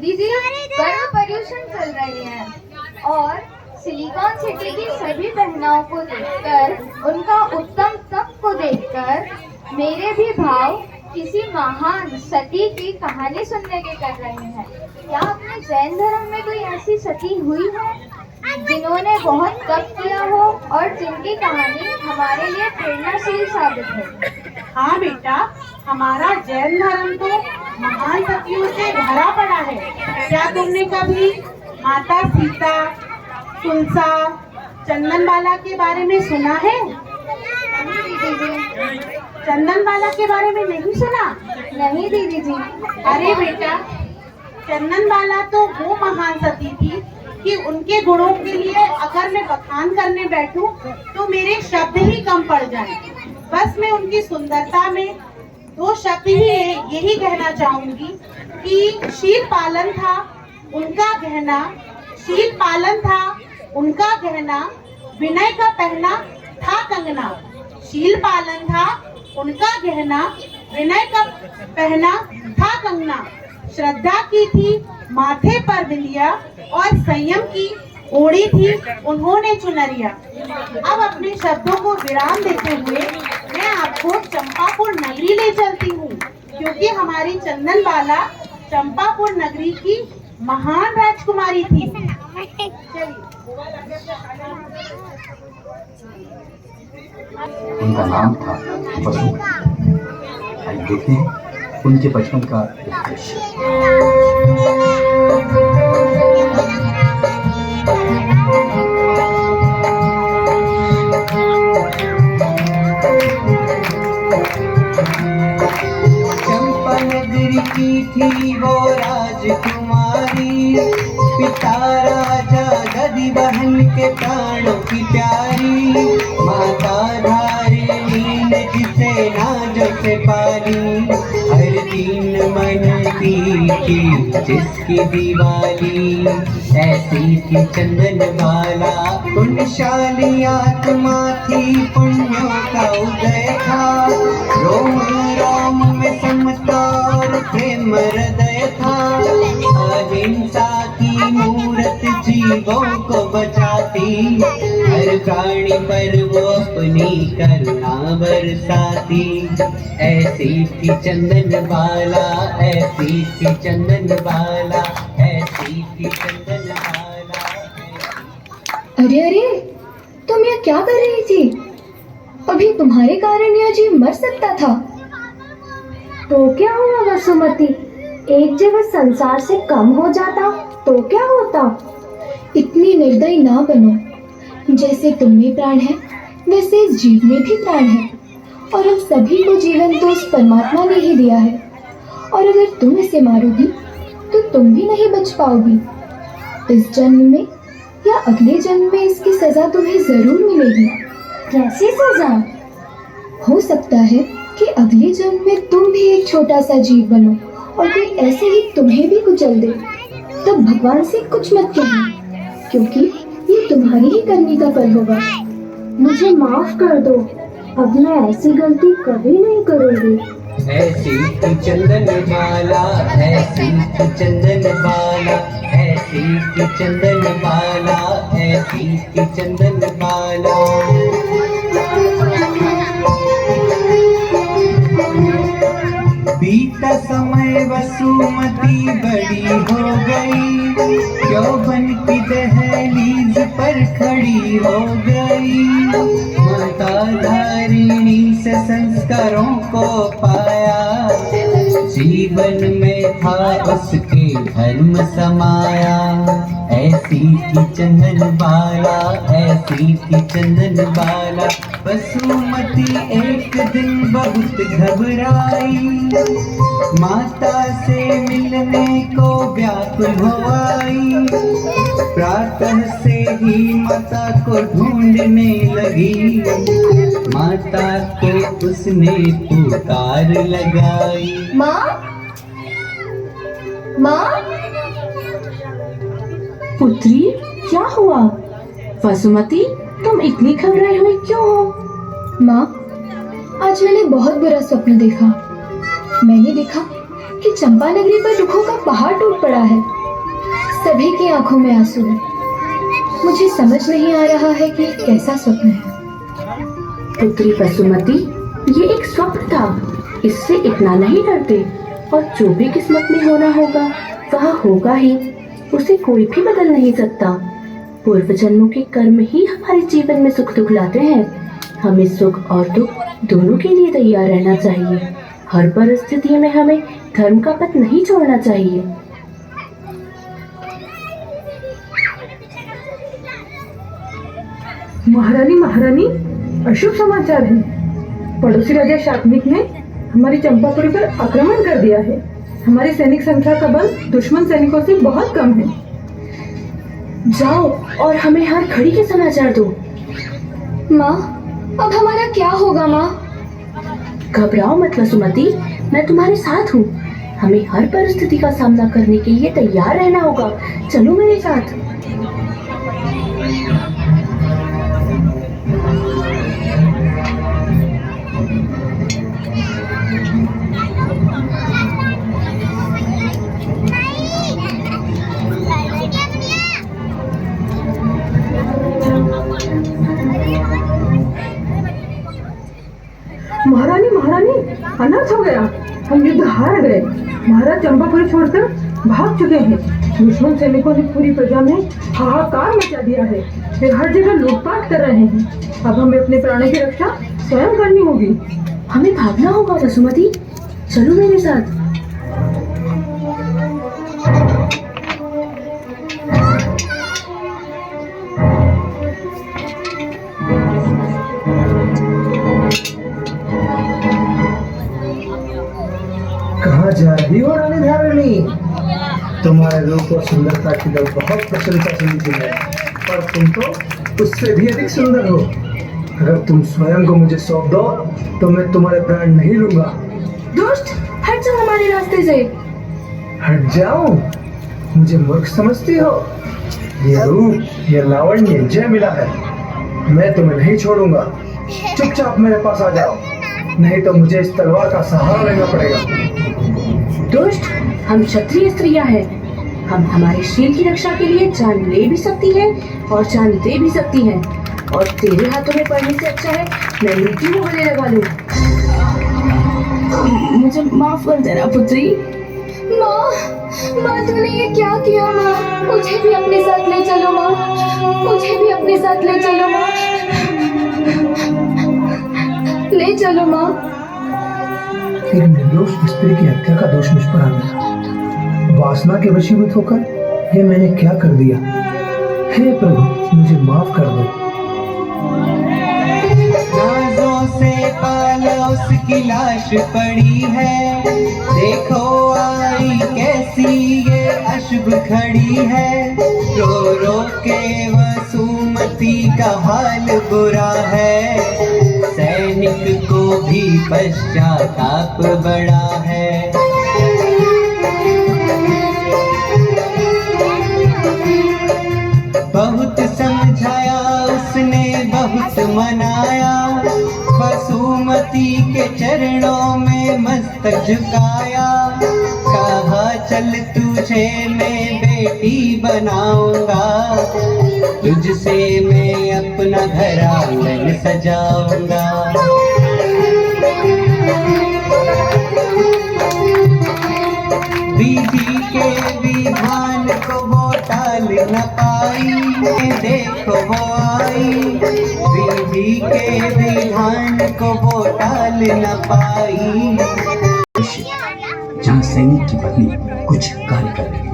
दीदी जी, पर्व पर्यूषण चल रही है और सिलिकॉन सिटी की सभी बहनों को देखकर, उनका उत्तम तप को देखकर मेरे भी भाव किसी महान सती की कहानी सुनने के कर रहे हैं। क्या अपने जैन धर्म में कोई ऐसी सती हुई है जिन्होंने बहुत तप किया हो और जिनकी कहानी हमारे लिए प्रेरणाशील साबित हो? हाँ बेटा, हमारा जैन धर्म तो महान सतियों से भरा पड़ा है। क्या तुमने कभी माता सीता, तुलसा, चंदनबाला के बारे में सुना है? चंदनबाला के बारे में नहीं सुना? नहीं दीदी जी। अरे बेटा, चंदनबाला तो वो महान सती थी कि उनके गुणों के लिए अगर मैं बखान करने बैठूं तो मेरे शब्द ही कम पड़ जाएं। बस मैं उनकी सुंदरता में दो शब्द ही यही कहना चाहूंगी कि शील पालन था उनका गहना, शील पालन था उनका गहना, विनय का पहना था कंगना। शील पालन था उनका गहना, विनय का पहना था कंगना। श्रद्धा की थी माथे पर बिंदिया और संयम की ओढ़ी थी उन्होंने चुनरिया। अब अपने शब्दों को विराम देते हुए मैं आपको चंपापुर नगरी ले चलती हूँ, क्योंकि हमारी चंदनबाला चंपापुर नगरी की महान राजकुमारी थी। उनका नाम था वसु। आइए देखते हैं उनके बचपन का एक दृश्य। चंपा नगरी की थी वो राजकुमारी, पिता राजा दधी बहन के प्राणों की प्यारी, माता धारिणी ने जिसे नाजों से पाली, हर दिन मनती थी जिसकी दिवाली। ऐसी थी चंदनबाला पुण्यशाली आत्मा थी, पुण्यों का उदय था, रोम रोम में समता और प्रेम हृदय था। अहिंसा की मूरत जीवों को बचाती, हर प्राणी पर वो अपनी करुणा बरसाती। ऐसी थी चंदनबाला, ऐसी थी चंदनबाला, ऐसी थी चंदनबाला। अरे अरे, तुम यह क्या कर रही थी? अभी तुम्हारे कारण यह जीव मर सकता था। तो क्या हुआ वसुमती, एक जगह संसार से कम हो जाता तो क्या होता? इतनी निर्दयी ना बनो। जैसे तुम में प्राण है वैसे इस जीव में भी प्राण है, और हम सभी को जीवन तो उस परमात्मा ने ही दिया है। और अगर तुम इसे मारोगी तो तुम भी नहीं बच पाओगी। इस जन्म में या अगले जन्म में इसकी सजा तुम्हें जरूर मिलेगी। कैसी सजा? हो सकता है कि अगले जन्म में तुम भी एक छोटा सा जीव बनो और कोई ऐसे ही तुम्हें भी कुचल दे। तब भगवान से कुछ मत कहना, क्योंकि ये तुम्हारी ही करनी का फल होगा। मुझे माफ कर दो, अब मैं ऐसी गलती कभी नहीं करूँगी। ऐसी थी चंदनबाला, ऐसी थी चंदनबाला, ऐसी थी चंदनबाला, ऐसी थी चंदनबाला। बीता समय वसुमती बड़ी हो गई, यौवन की दहलीज पर खड़ी हो गई। माता धारिणी से संस्कारों को पाया, जीवन में था उसके धर्म समाया। ऐसी थी चंदनबाला, ऐसी थी चंदनबाला। वसुमती एक दिन बहुत घबराई, माता से मिलने को व्याकुल हो आई। प्रातः से ही माता को ढूंढने लगी, माता को उसने पुकार लगाई। माँ, माँ। पुत्री, क्या हुआ? वसुमती, तुम इतनी घबराई हुई क्यों हो? माँ, आज मैंने बहुत बुरा स्वप्न देखा। मैंने देखा कि चंपा नगरी पर दुखों का पहाड़ टूट पड़ा है। सभी की आंखों में आंसू है। मुझे समझ नहीं आ रहा है कि कैसा स्वप्न है। पुत्री वसुमती, ये एक स्वप्न था, इससे इतना नहीं डरते। और जो भी किस्मत में होना होगा वह होगा ही, उसे कोई भी बदल नहीं सकता। पूर्व जन्मों के कर्म ही हमारे जीवन में सुख दुख लाते हैं। हमें सुख और दुख दोनों के लिए तैयार रहना चाहिए। हर परिस्थिति में हमें धर्म का पथ नहीं छोड़ना चाहिए। महारानी महारानी, अशुभ समाचार है। पड़ोसी राजा शातनिक ने हमारी चंपापुरी पर आक्रमण कर दिया है। हमारी सैनिक संख्या का बल दुश्मन सैनिकों से बहुत कम है। जाओ और हमें हर घड़ी के समाचार दो। माँ, अब हमारा क्या होगा माँ? घबराओ मत वसुमती, मैं तुम्हारे साथ हूँ। हमें हर परिस्थिति का सामना करने के लिए तैयार रहना होगा। चलो मेरे साथ। महारानी महारानी, अनर्थ हो गया। हम युद्ध हार गए। महाराज चंपापुरी छोड़कर भाग चुके हैं। दुश्मन सैनिकों ने पूरी प्रजा में हाहाकार मचा दिया है। वे हर जगह लूटपाट कर रहे हैं। अब हमें अपने प्राणों की रक्षा स्वयं करनी होगी। हमें भागना होगा वसुमती, चलो मेरे साथ। कहाँ जा रही हो रानी धारिणी? तुम्हारे रूप और सुंदरता की तो बहुत प्रशंसा सुनी थी मैं, पर तुम तो उससे भी अधिक सुंदर हो। अगर तुम स्वयं को मुझे सौंप दो तो मैं तुम्हारे प्राण नहीं लूंगा। दुष्ट, हट जाओ हमारे रास्ते से। हट जाऊं? मुझे मूर्ख समझती हो? ये रूप, ये लावण्य जय मिला है। मैं तुम्हें नहीं छोड़ूंगा। चुपचाप मेरे पास आ जाओ, नहीं तो मुझे इस तलवार का सहारा लेना पड़ेगा। दुष्ट, हम क्षत्रिय स्त्रियां हैं। हम हमारे शील की रक्षा के लिए जान ले भी सकती हैं और जान दे भी सकती हैं। और तेरे हाथों में पड़ने से अच्छा है मैं मृत्यु को गले लगा लूं। मुझे माफ कर देना पुत्री। माँ, माँ तूने ये क्या किया माँ? मुझे भी अपने साथ ले चलो माँ, मुझे भी अपने साथ ले चलो माँ, ले चलो माँ। एक निर्दोष स्त्री की हत्या का दोष मुझ पर आ गया। वासना के वशीभूत होकर ये मैंने क्या कर दिया? हे प्रभु, मुझे माफ कर दो। नाजों से पाला उसकी लाश पड़ी है। देखो आई कैसी ये अशुभ खड़ी है। रो रो के वसुमती का हाल बुरा है। सैनिक को भी पश्चाताप बड़ा है। बहुत समझाया उसने, बहुत मनाया। वसुमती के चरणों में मस्तक झुकाया। कहा चल तुझे मैं बेटी बनाऊंगा। तुझसे मैं अपना घर आंगन सजाऊंगा। विधि के विधान को वो टाल न पाई। देखो वो आई, विधि के विधान को वो टाल न पाई। जहाँ सैनिक की पत्नी कुछ कार्य कर रही है।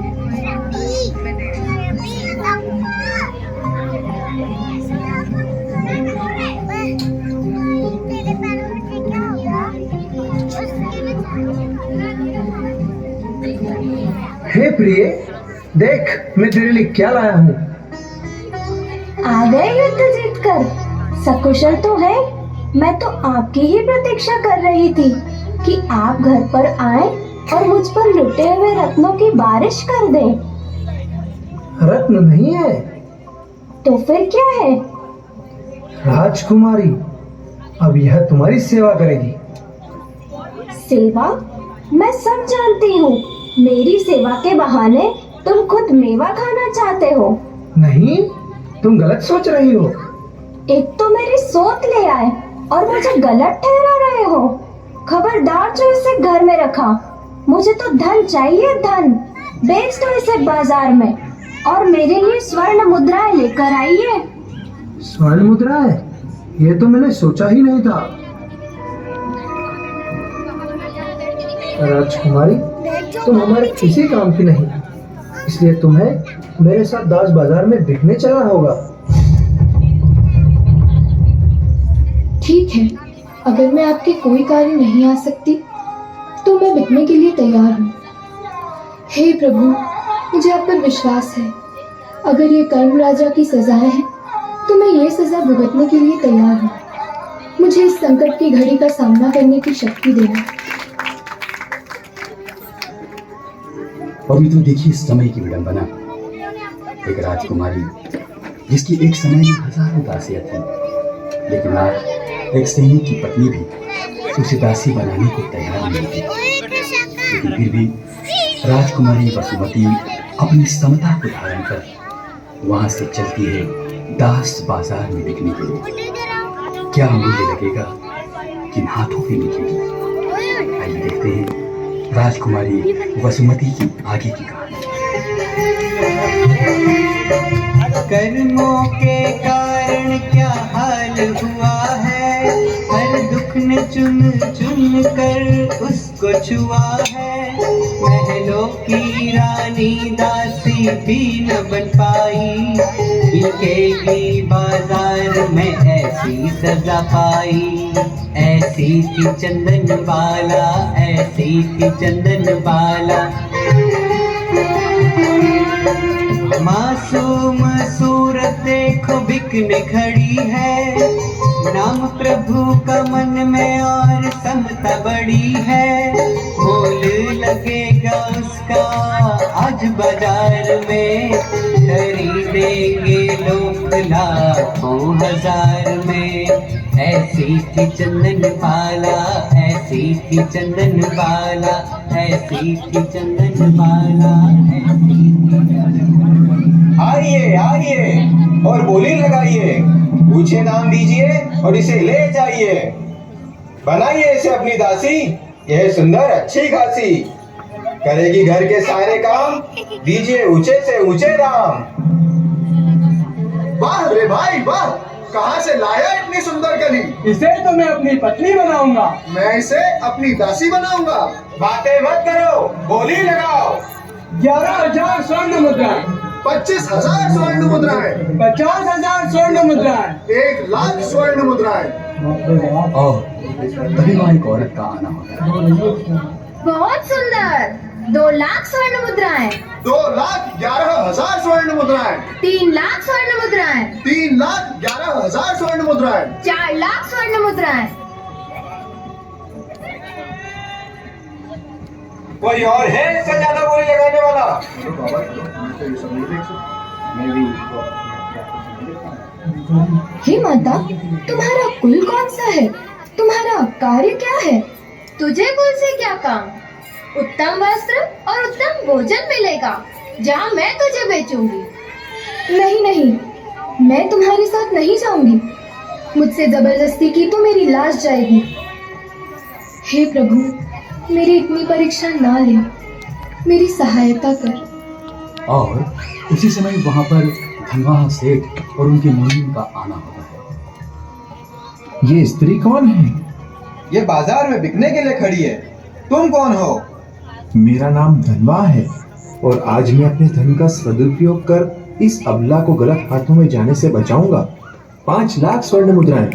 हे प्रिय, देख मैं तेरे लिए क्या लाया हूँ। आ गए युद्ध जीतकर? सकुशल तो है। मैं तो आपकी ही प्रतीक्षा कर रही थी कि आप घर पर आए और मुझ पर लुटे हुए रत्नों की बारिश कर दें। रत्न नहीं है तो फिर क्या है? राजकुमारी। अब यह तुम्हारी सेवा करेगी। सेवा? मैं सब जानती हूँ। मेरी सेवा के बहाने तुम खुद मेवा खाना चाहते हो। नहीं, तुम गलत सोच रही हो। एक तो मेरी सोच ले आए और मुझे गलत ठहरा रहे हो। खबरदार जो इसे घर में रखा। मुझे तो धन चाहिए, धन। बेच दो इसे बाजार में और मेरे लिए स्वर्ण मुद्राएं लेकर आइए। स्वर्ण मुद्रा है? ये तो मैंने सोचा ही नहीं था। राजकुमारी, तुम हमारे किसी काम की नहीं, इसलिए तुम्हें मेरे साथ दास बाजार में बिकने चलना होगा। ठीक है, अगर मैं आपके कोई कार्य नहीं आ सकती तो मैं बिकने के लिए तैयार हूँ। हे प्रभु, मुझे आप पर विश्वास है। अगर ये कर्म राजा की सजाएं हैं तो मैं ये सजा भुगतने के लिए तैयार हूँ। मुझे इस संकट की घड़ी का सामना करने की शक्ति देना। अभी तो देखिए समय की विडंबना। एक राजकुमारी जिसकी एक समय में हजारों दासियां थी, लेकिन आज एक सैनिक की पत्नी भी उसे दासी बनाने को तैयार नहीं थी। लेकिन फिर भी राजकुमारी वसुमती अपनी समता को धारण कर वहां से चलती है दास बाजार में बिकने के लिए। क्या मूल्य लगेगा, किन हाथों पे बिकेगी? आइए देखते हैं राजकुमारी वसुमती की आगे की कहानी। कर्मों के कारण क्या हाल हुआ है, हर दुख ने चुन चुन कर उसको छुआ है। महलों की रानी दासी भी न बन पाई, बिकेगी बाजार में ऐसी सजा पाई। ऐसी थी चंदन बाला, ऐसी थी चंदन बाला। मासूम सूरत देखो बिकने खड़ी है, नाम प्रभु का मन में और समता बड़ी है। मोल लगेगा उसका आज बाजार में, खरीदेंगे लोग लाखों हजार में। ऐसी थी चंदन बाला, ऐसी थी चंदन बाला, ऐसी थी चंदन बाला, ऐसी थी चंदन बाला। आइए आइए और बोली लगाइए, ऊंचे दाम दीजिए और इसे ले जाइए। बनाइए इसे अपनी दासी, यह सुंदर अच्छी खासी, करेगी घर के सारे काम, दीजिए ऊंचे से ऊंचे दाम। वाह रे भाई वाह, कहाँ से लाया इतनी सुंदर कली? इसे तो मैं अपनी पत्नी बनाऊंगा। मैं इसे अपनी दासी बनाऊंगा। बातें मत करो, बोली लगाओ। 11,000 स्वर्ण मुद्राएं, 25,000 स्वर्ण मुद्राएं, 50,000 स्वर्ण मुद्राएं, 1,00,000 स्वर्ण मुद्राएं। और तभी वहाँ एक औरत का आना होता है। बहुत सुंदर। 2 लाख स्वर्ण मुद्राएं, 2,11,000 स्वर्ण मुद्राएं, 3 लाख स्वर्ण मुद्राएं, 3,11,000 स्वर्ण मुद्राएं, 4 लाख स्वर्ण मुद्राएं। कोई और है इससे ज्यादा बोली लगाने वाला? हे माता, तुम्हारा कुल कौन सा है? तुम्हारा कार्य क्या है? तुझे कुल से क्या काम? उत्तम वस्त्र और उत्तम भोजन मिलेगा। जा, मैं तुझे बेचूंगी। नहीं नहीं, मैं तुम्हारे साथ नहीं जाऊंगी। मुझसे जबरदस्ती की तो मेरी लाश जाएगी। हे प्रभु, मेरी इतनी परीक्षा ना ले, मेरी सहायता कर। और उसी समय वहां पर धनवाह सेठ और उनकी मुनीम का आना होता है। ये स्त्री कौन है? ये बाजार में बिकने के लिए खड़ी है। तुम कौन हो? मेरा नाम धनवा है और आज मैं अपने धन का सदुपयोग कर इस अबला को गलत हाथों में जाने से बचाऊंगा। 5 लाख स्वर्ण मुद्राएं।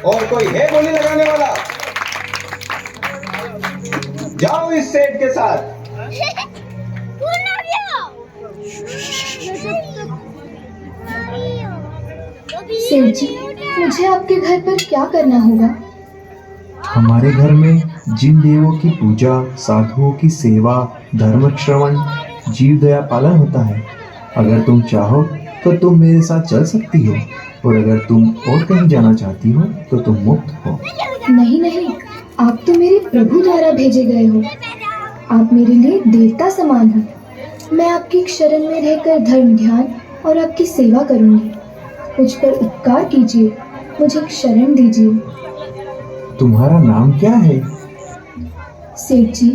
और कोई है बोली लगाने वाला? जाओ इस सेठ के साथ। सेठ जी, मुझे आपके घर पर क्या करना होगा? हमारे घर में जिन देवों की पूजा, साधुओं की सेवा, धर्म श्रवण, जीव दया पालन होता है। अगर तुम चाहो तो तुम मेरे साथ चल सकती हो, और अगर तुम और कहीं जाना चाहती हो तो तुम मुक्त हो। नहीं नहीं, आप तो मेरे प्रभु द्वारा भेजे गए हो। आप मेरे लिए देवता समान हो। मैं आपकी शरण में रहकर धर्म ध्यान और आपकी सेवा करूंगी। मुझ पर उपकार कीजिए, मुझे शरण दीजिए। तुम्हारा नाम क्या है? सेठ जी,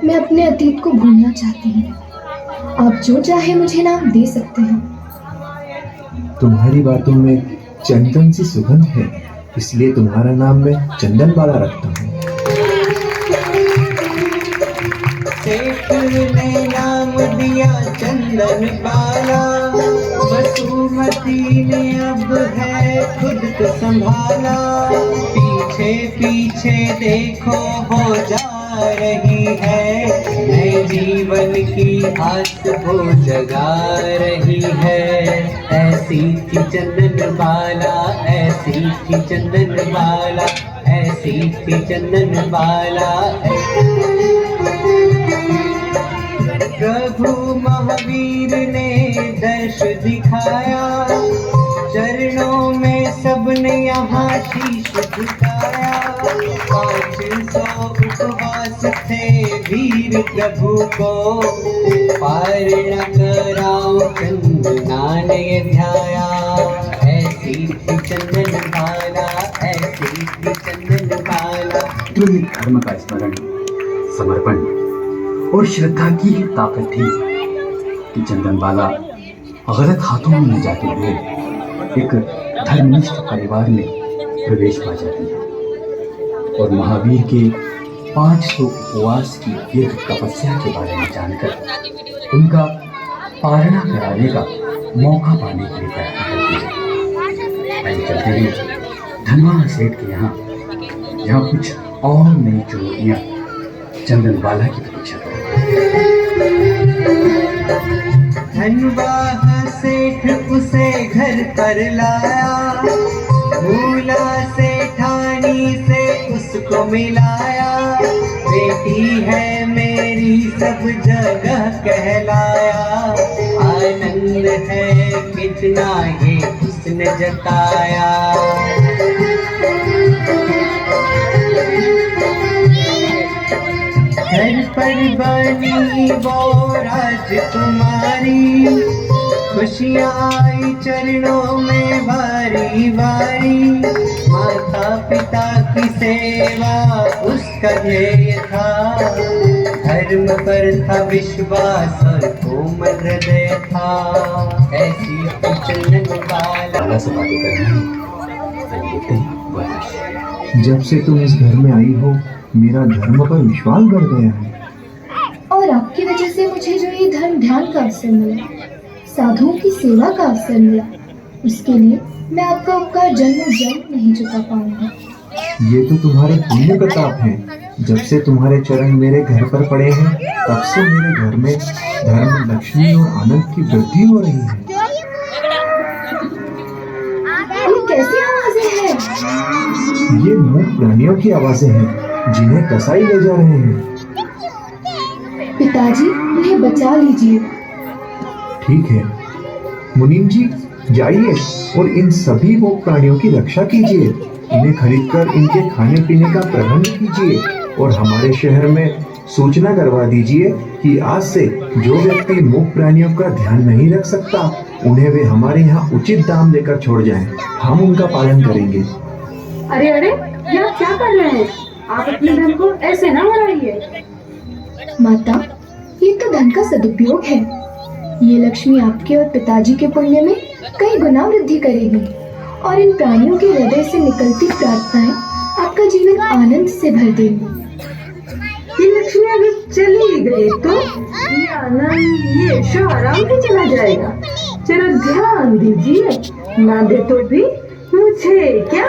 मैं अपने अतीत को भूलना चाहती हूँ। आप जो चाहे मुझे नाम दे सकते हैं। तुम्हारी बातों में चंदन सी सुगंध है, इसलिए तुम्हारा नाम मैं चंदन वाला रखता हूँ। सेठ ने नाम दिया चंदन बाला, वसुमती ने अब है खुद को संभाला। पीछे पीछे देखो हो जा रही है, नए जीवन की आस वो जगा रही है। ऐसी थी चंदन बाला, ऐसी थी चंदन बाला, ऐसी थी चंदन बाला। प्रभु महावीर ने दर्श दिखाया, चरणों में सबने यहाँ शीश झुकाया। 500 उपवास थे वीर प्रभु को, पार न कराओ चंदना ने ध्याया। ऐसी थी चंदन बाला, ऐसी थी चंदन बाला। तो ये धर्म का स्मरण, समर्पण और श्रद्धा की ही ताकत थी कि चंदनबाला गलत हाथों में न जाते हुए एक धर्मनिष्ठ परिवार में प्रवेश पा जाती है और महावीर के 500 उपवास की दीर्घ तपस्या के बारे में जानकर उनका पारणा कराने का मौका पाने के लिए प्रयत्न करती है। आइए चलते हैं धनवान सेठ के यहाँ कुछ और नई चुनौतियाँ चंदनबाला की प्रतीक्षा करें। धनवाह सेठ उसे घर पर लाया, मूला सेठानी से उसको मिलाया। बेटी है मेरी सब जगह कहलाया, आनंद है कितना ये उसने जताया। घर पर बनी वो राजकुमारी, खुशियाँ आई चरणों में बारी बारी। माता पिता की सेवा उसका ध्येय था, धर्म पर था विश्वास और कोमल हृदय था। ऐसी बाला से बातें करनी है। जब से तुम इस घर में आई हो, मेरा धर्म पर विश्वास बढ़ गया है। और आपकी वजह से मुझे जो ये धर्म ध्यान का अवसर मिला, साधुओं की सेवा का अवसर मिला, उसके लिए मैं आपका उपकार जन्म जन्म नहीं चुका पाऊंगा। ये तो तुम्हारे पुण्य का ताप है। जब से तुम्हारे चरण मेरे घर पर पड़े हैं, तब से मेरे घर में धर्म, लक्ष्मी और आनंद की वृद्धि हो रही है। ये कैसी आवाजें हैं? ये मूक प्राणियों की आवाजें हैं जिन्हें कसाई ले जा रहे हैं। पिताजी, उन्हें बचा लीजिए। ठीक है मुनीम जी, जाइए और इन सभी मूक प्राणियों की रक्षा कीजिए। इन्हें खरीदकर इनके खाने पीने का प्रबंध कीजिए और हमारे शहर में सूचना करवा दीजिए कि आज से जो व्यक्ति मूक प्राणियों का ध्यान नहीं रख सकता, उन्हें वे हमारे यहाँ उचित दाम देकर छोड़ जाएं। हम उनका पालन करेंगे। अरे अरे, ये आप क्या कर रहे हैं? आप अपने धन को ऐसे ना बढ़ाइए। माता, ये तो धन का सदुपयोग है। ये लक्ष्मी आपके और पिताजी के पुण्य में कई गुना वृद्धि करेगी और इन प्राणियों के हृदय से निकलती प्रार्थनाएं आपका जीवन आनंद से भर देंगी। ये लक्ष्मी अगर चली गई तो ये आनंद, ये यशो आराम से चला जाएगा। जरा ध्यान दीजिए, ना दे तो भी मुझे क्या।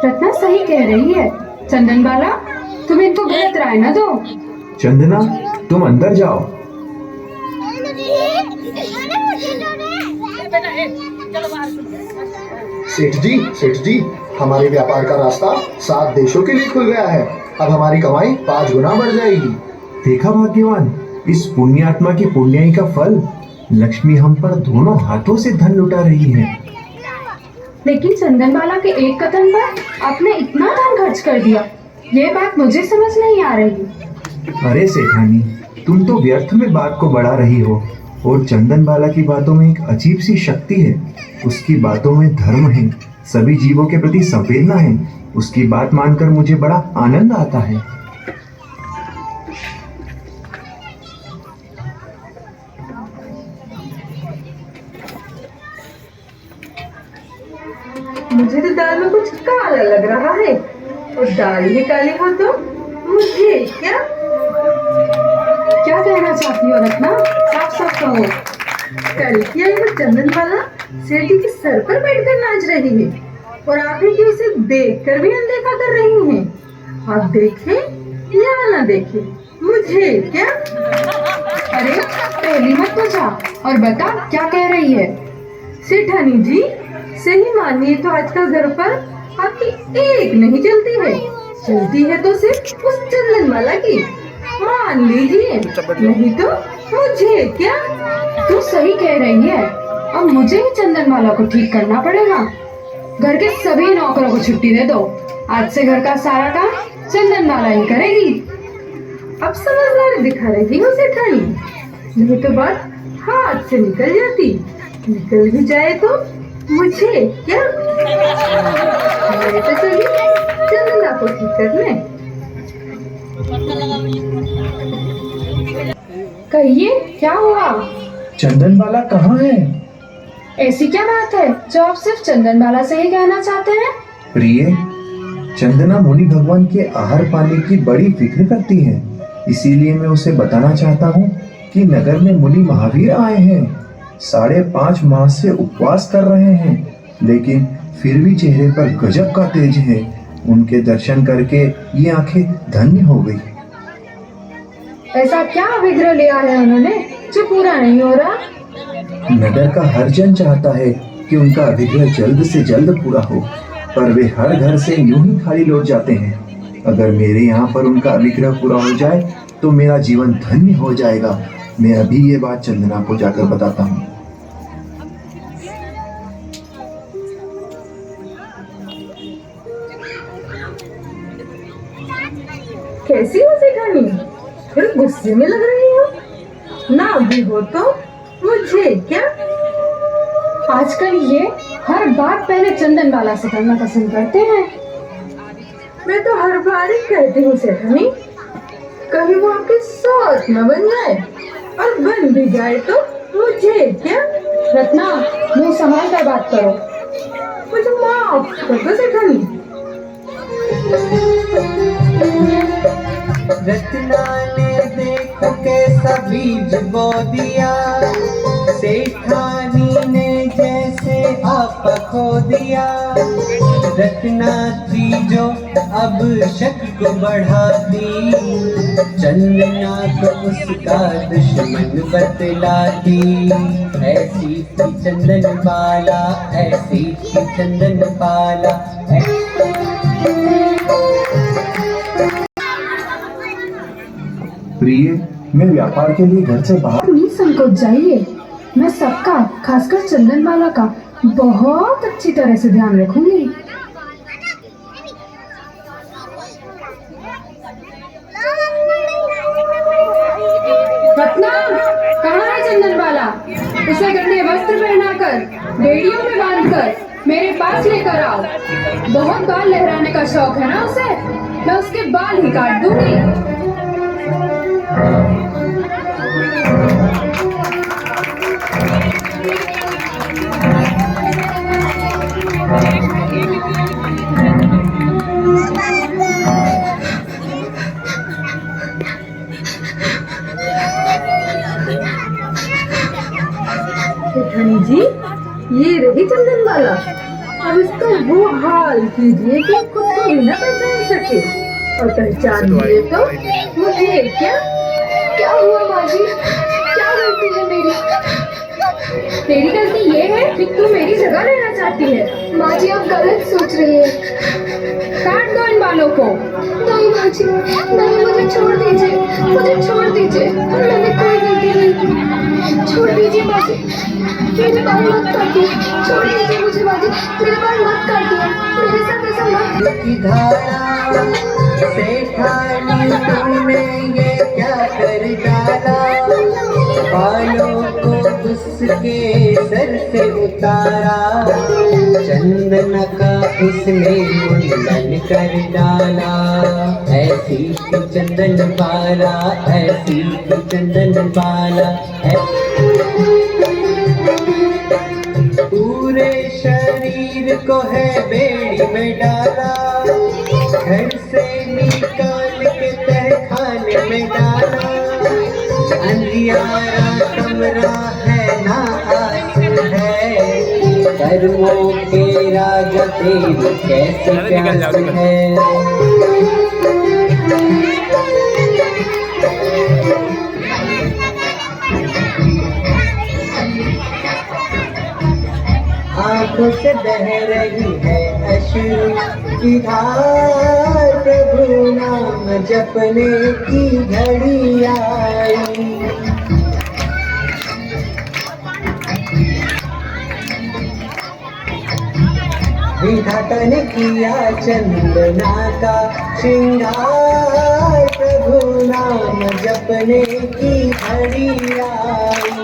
रत्ना सही कह रही है। चंदनबाला, तुम इनको गलत राय न दो। चंदना, तुम अंदर जाओ। सेठ जी, हमारे व्यापार का रास्ता 7 देशों के लिए खुल गया है। अब हमारी कमाई 5 गुना बढ़ जाएगी। देखा भाग्यवान, इस पुण्यात्मा की पुण्याई का फल। लक्ष्मी हम पर दोनों हाथों से धन लुटा रही है। लेकिन चंदनबाला के एक कथन पर आपने इतना धन खर्च कर दिया, ये बात मुझे समझ नहीं आ रही। अरे सेठानी, तुम तो व्यर्थ में बात को बढ़ा रही हो। और चंदनबाला की बातों में एक अजीब सी शक्ति है। उसकी बातों में धर्म है, सभी जीवों के प्रति संवेदना है। उसकी बात मानकर मुझे बड़ा आनंद आता है। मुझे तो दाल में कुछ काला लग रहा है, और दाल ही काली हो तो मुझे क्या? क्या कहना चाहती हो रत्ना? साफ साफ कहो। कल की आई वो चंदनबाला सेठ जी के सर पर बैठकर नाच रही है, और आप ही की उसे देखकर भी अनदेखा कर रही हैं। आप देखें या ना देखें, मुझे क्या? अरे पहली मत तो जा और बता क्या कह रही है। सेठानी जी, सही मानिए तो आजकल घर पर आपकी एक नहीं चलती है, चलती है तो सिर्फ उस चंदनबाला की। मान लीजिए, नहीं तो मुझे क्या? तू सही कह रही है, अब मुझे ही चंदनबाला को ठीक करना पड़ेगा। घर के सभी नौकरों को छुट्टी दे दो, आज से घर का सारा काम चंदनबाला ही करेगी। अब समझदारी दिखा रही हो सेठानी, नहीं तो बात हाथ से निकल जाती। निकल भी जाए तो मुझे क्या? मैं तो चली चंदना को ठीक करने। कहिए क्या हुआ? चंदनबाला कहाँ है? ऐसी क्या बात है जो आप सिर्फ चंदनबाला से ही कहना चाहते हैं? प्रिय, चंदना मुनि भगवान के आहार पानी की बड़ी फिक्र करती है। इसीलिए मैं उसे बताना चाहता हूँ कि नगर में मुनि महावीर आए हैं, 5.5 माह से उपवास कर रहे हैं, लेकिन फिर भी चेहरे पर गजब का तेज है। उनके दर्शन करके ये आंखें धन्य हो गई। ऐसा क्या विग्रह लिया है उन्होंने जो पूरा नहीं हो रहा? नगर का हर जन चाहता है कि उनका अधिग्रह जल्द से जल्द पूरा हो, पर वे हर घर से यूं ही खाली लौट जाते हैं। अगर मेरे यहाँ पर उनका अधिग्रह पूरा हो जाए तो मेरा जीवन धन्य हो जाएगा। मैं अभी ये बात चंदना को जाकर बताता हूँ। कैसी हो सेठानी? फिर गुस्से में लग रही हो? ना भी हो तो मुझे क्या? आजकल ये हर बात पहले चंदनबाला से करना पसंद करते हैं। मैं तो हर बार ही कहती हूँ सेठानी, कहीं वो आपकी सोच न बन जाए, और बन भी जाए तो मुझे क्या? रत्ना, मुंह संभाल कर बात करो। मुझे माफ कर दो सेठानी। रत्ना ने देखो कैसा बीज बो दिया, सेठानी ने जैसे आप खो दिया। रत्ना थी जो अब शक को बढ़ाती, चंदना को उसका दुश्मन बतलाती। ऐसी थी चंदनबाला, ऐसी थी चंदनबाला। प्रिय, मैं व्यापार के लिए घर से बाहर। निसंकोच जाइए, मैं सबका खासकर चंदनबाला का बहुत अच्छी तरह से ध्यान रखूंगी। रत्ना, कहाँ है चंदनबाला? उसे गंदे वस्त्र पहनाकर बेड़ियों में बांधकर मेरे पास लेकर आओ। बहुत बाल लहराने का शौक है ना उसे, मैं उसके बाल ही काट दूंगी। सेठानी जी, ये रही चंदनबाला। अब इसका वो हाल कीजिए कि खुद को भी न पहचान सके, और पहचान लिए तो मुझे क्या? क्या हुआ माँ जी? क्या गलती है मेरी? तेरी गलती ये है कि तू मेरी जगह लेना चाहती है। माँ जी, आप गलत सोच रही है। काट दो इन बालों को। नहीं माँ जी, नहीं, मुझे छोड़ दीजिए, मुझे छोड़ दीजिए। मैंने कोई गलती नहीं की। छोड़ दीजिए बाजी, मेरे बाल मत काटिए, छोड़ दीजिए मुझे बाजी, मेरे बाल मत काटिए, मेरे साथ ऐसा मत। की धारा से ठानी तुमने ये क्या कर डाला, बालों को उसके सर से उतारा, चंदन का उसने मुंडन कर डाला, ऐसी की चंदन बाला, ऐसी की चंदन बाला। पूरे शरीर को है बेड़ी में डाला, घर से निकाल के तहखाने में डाला, अंधियारा कमरा है ना आंसू है, कर्मों के राजा तेरे कैसे प्यास है। आंखों से बह रही है अश्रु की धार, प्रभु नाम जपने की घड़ी आई। विधाता ने किया चंदना का श्रृंगार, प्रभु नाम जपने की घड़ी आई।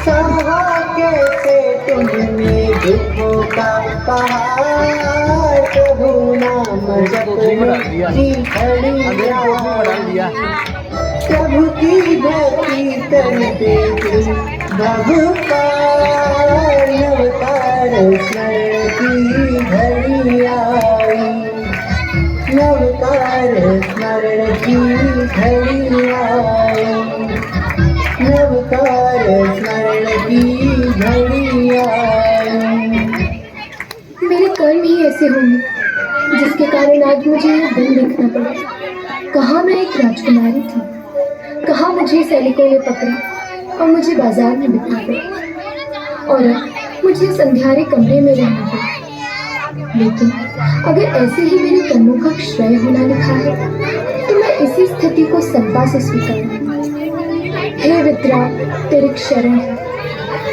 सहा कैसे तुमने दुखों का पहाड़, प्रभु नाम जपने की घड़ी आई। प्रभु की भक्ति करते भगवान, नवतार स्मरण की घड़ी आई, नवतार स्मरण की घड़ी आई, नवतार स्मरण की घड़ी आई। मेरे कर्म ही ऐसे होंगे जिसके कारण आज मुझे यह दिन देखना पड़ा। कहाँ मैं एक राजकुमारी थी, कहाँ मुझे सैनिकों ने पकड़ा और मुझे बाजार में बिकना पड़ा, और अब मुझे इस अंधियारे कमरे में रहना पड़ा। लेकिन अगर ऐसे ही मेरे कर्मों का क्षय होना लिखा है तो मैं इसी स्थिति को समता से स्वीकार। हे विद्रा, तेरी शरण है।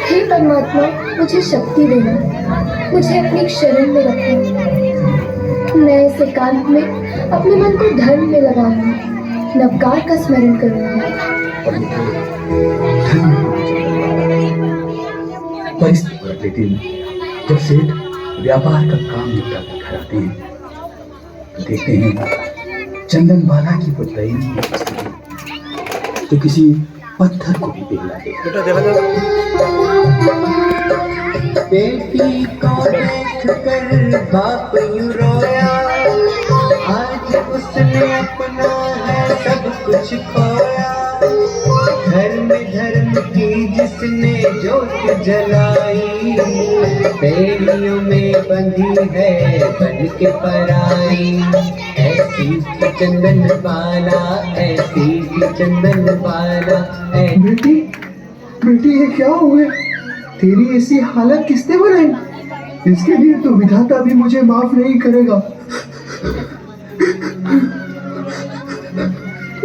हे परमात्मा, मुझे शक्ति देना, मुझे अपनी शरण में रखना। मैं इस एकांत में अपने मन को धर्म में लगाऊंगा, नवकार का स्मरण करूंगा। परिस्थिति बदल लेती है। जब सेठ व्यापार का काम निपटा कर घर आते हैं तो देखते हैं चंदन बाला की वो दयनीय स्थिति तो किसी पत्थर को भी पिघला दे। बेटी को देख कर बाप यूं रोया, आज उसने अपना है सब कुछ खोया। घर में धर्म की जिसने जोत जलाई, बेड़ियों में बंधी है बन के पराई। ऐसी की चंदन बाला, ऐसी की चंदन बाला। बेटी, बेटी ये क्या हुए? तेरी ऐसी हालत किसने बनाई? इसके लिए तो विधाता भी मुझे माफ नहीं करेगा।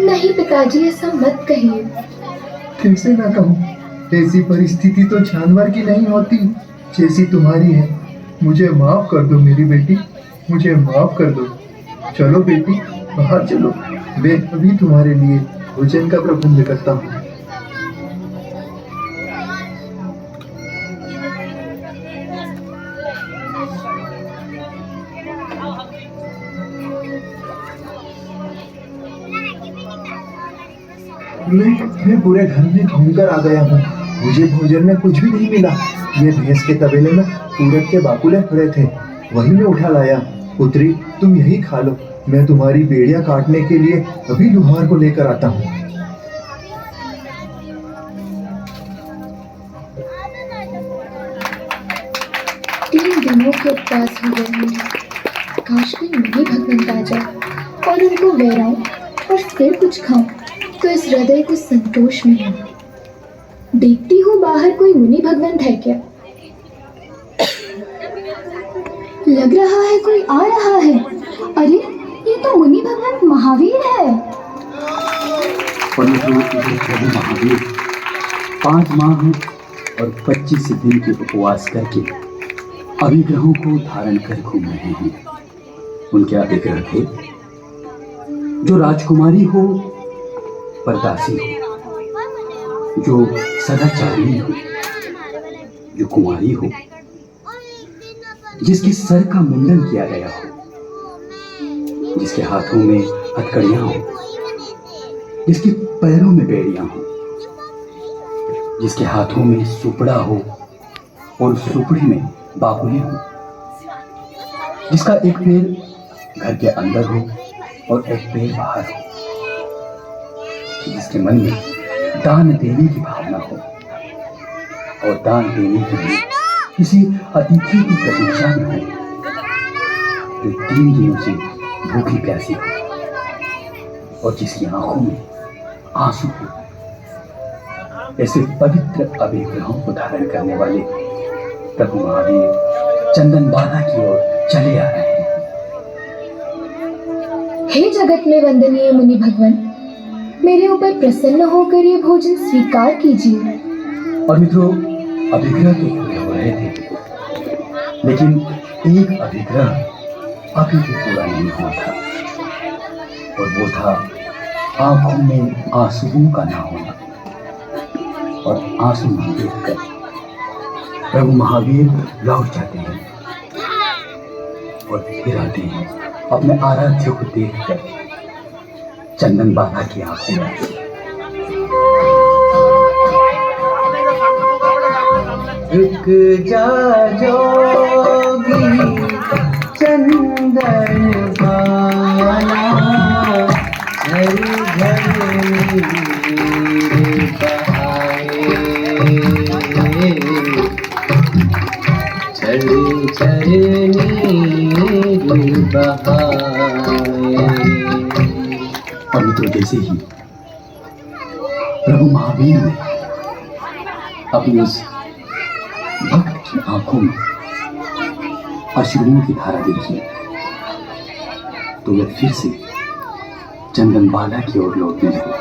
नहीं पिताजी, ऐसा मत कहिए। कैसे ना कहूँ? ऐसी परिस्थिति तो जानवर की नहीं होती जैसी तुम्हारी है। मुझे माफ कर दो मेरी बेटी, मुझे माफ कर दो। चलो बेटी, बाहर चलो, मैं अभी तुम्हारे लिए भोजन का प्रबंध करता हूँ। मैं पूरे घर में घूमकर आ गया हूँ, मुझे भोजन में कुछ भी नहीं मिला। ये भैंस के तबेले में पूरब के बाकुले पड़े थे, वही मैं उठा लाया। पुत्री, तुम यही खा लो, मैं तुम्हारी बेड़ियां काटने के लिए अभी लुहार को लेकर आता हूँ। तीन दिनों के उपवास हो गए हैं। काश कोई मुनि भगवंत आ जाए और उनको बहराऊं और फिर कुछ खाऊं तो इस हृदय को संतोष मिले। देखती हूँ बाहर कोई मुनि भगवंत है क्या। लग रहा है कोई आ रहा है। अरे ये तो मुनि भगवान महावीर है। और मित्रों, प्रभु महावीर 5 माह और 25 दिन के उपवास करके अभिग्रहों को धारण कर घूम रहे हैं। उनके अभिग्रह थे जो राजकुमारी हो पर दासी हो, जो सदाचारी हो, जो कुंवारी हो, जिसके सर का मुंडन किया गया हो, जिसके हाथों में हथकड़ियां हो, जिसके पैरों में बेड़ियां हो, जिसके हाथों में सुपड़ा हो और सुपड़ी में बाकुली हो, जिसका एक पैर घर के अंदर हो और एक पैर बाहर हो, जिसके मन में दान देने की भावना हो और दान देने के लिए किसी अतिथि की प्रतीक्षा में हो, जो 3 दिनों से भूखी प्यासी हो और जिसकी आंखों में आंसू हो। ऐसे पवित्र अभिग्रहों को धारण करने वाले प्रभु महावीर चंदन बाला की ओर चले आ रहे हैं। हे जगत में वंदनीय मुनि भगवान, मेरे ऊपर प्रसन्न होकर ये भोजन स्वीकार कीजिए। और मित्रों, अभिग्रह तो पूरे हो रहे थे, लेकिन एक अभिग्रह अभी भी पूरा नहीं हुआ था, और वो था आंखों में आंसुओं का ना होना। और आंसू देखकर प्रभु महावीर लौट जाते हैं और फिर आते हैं अपने आराध्य को देखकर चंदन बाला की आंखों में। रुक जा जोगी चंदन बाला, हरि झरनी बहाए, चढ़ी चरनी बहाए। और मित्रों, जैसे ही प्रभु महावीर ने अपनी उस भक्त की आंखों में अश्रुओं की धारा देखी, तो वह फिर से चंदन बाला की ओर लौटने लगे,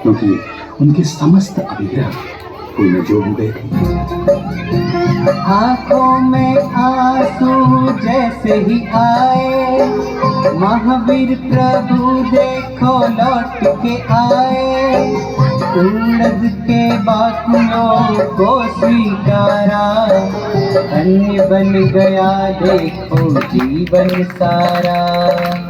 क्योंकि उनके समस्त अभिग्रह कोई नजो हो गए थे। आंखों में आंसू जैसे ही आए, महावीर प्रभु देखो लौट के आए। उड़द के बाकुलों को स्वीकारा, अन्य बन गया देखो जीवन सारा।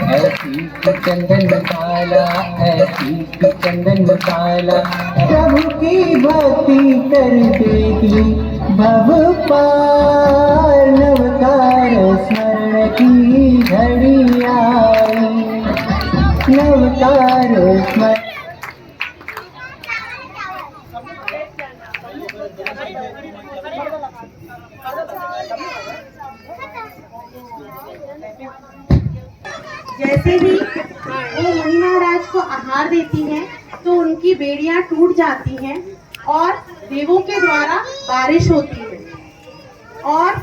ऐसी की चंदन बाला, ऐसी की चंदन बाला, प्रभु की भक्ति कर देगी भव पार। नवकार स्मरण की घड़ी आई, नवकार स्मरण। जैसे ही वो मुनि महाराज को आहार देती हैं तो उनकी बेड़ियां टूट जाती हैं और देवों के द्वारा बारिश होती है और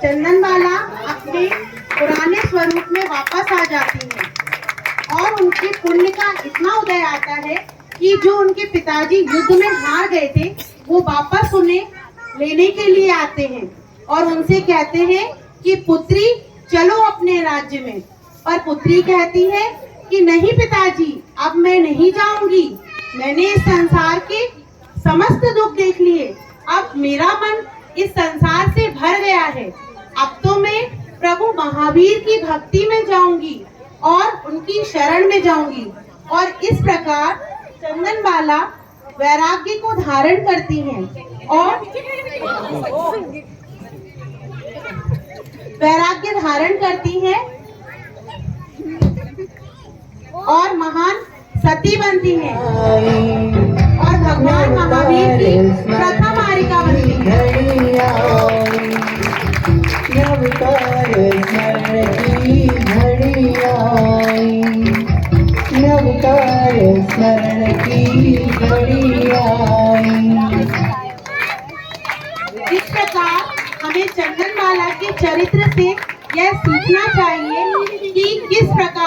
चंदन बाला अपने पुराने स्वरूप में वापस आ जाती हैं और उनके पुण्य का इतना उदय आता है कि जो उनके पिताजी युद्ध में हार गए थे वो वापस उन्हें लेने के लिए आते हैं और उनसे कहते हैं कि पुत्री चलो अपने राज्य में। पर पुत्री कहती है कि नहीं पिताजी, अब मैं नहीं जाऊंगी, मैंने इस संसार के समस्त दुख देख लिए, अब मेरा मन इस संसार से भर गया है, अब तो मैं प्रभु महावीर की भक्ति में जाऊंगी और उनकी शरण में जाऊंगी। और इस प्रकार चंदन बाला वैराग्य को धारण करती हैं और वैराग्य धारण करती हैं और महान सती बनती हैं और भगवान महावीर की प्रथम आरिका बनती हैं। नवकार स्मरण की घड़ी आई, नवकार स्मरण की घड़ी आई। इस प्रकार हमें चंदन बाला के चरित्र से यह सीखना चाहिए कि किस प्रकार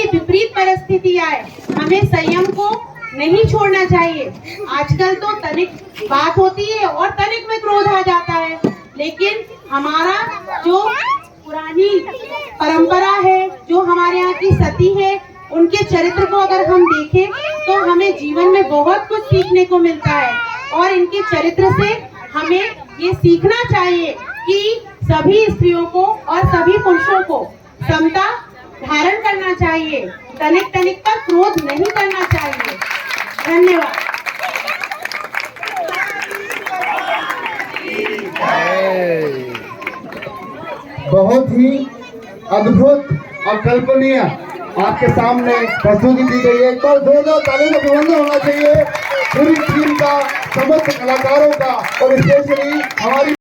विपरीत परिस्थिति आए, हमें संयम को नहीं छोड़ना चाहिए। आजकल तो तनिक बात होती है और तनिक में क्रोध आ जाता है, लेकिन हमारा जो पुरानी परंपरा है, जो हमारे यहाँ की सती है, उनके चरित्र को अगर हम देखें तो हमें जीवन में बहुत कुछ सीखने को मिलता है। और इनके चरित्र से हमें ये सीखना चाहिए कि सभी स्त्रियों को और सभी पुरुषों को समता धारण करना चाहिए, तनिक तनिक पर क्रोध नहीं करना चाहिए। धन्यवाद। बहुत ही अद्भुत अकल्पनीय आपके सामने प्रस्तुति दी गई है। तो दो तालियों का प्रबंध होना चाहिए पूरी टीम का, समस्त कलाकारों का और स्पेशली हमारी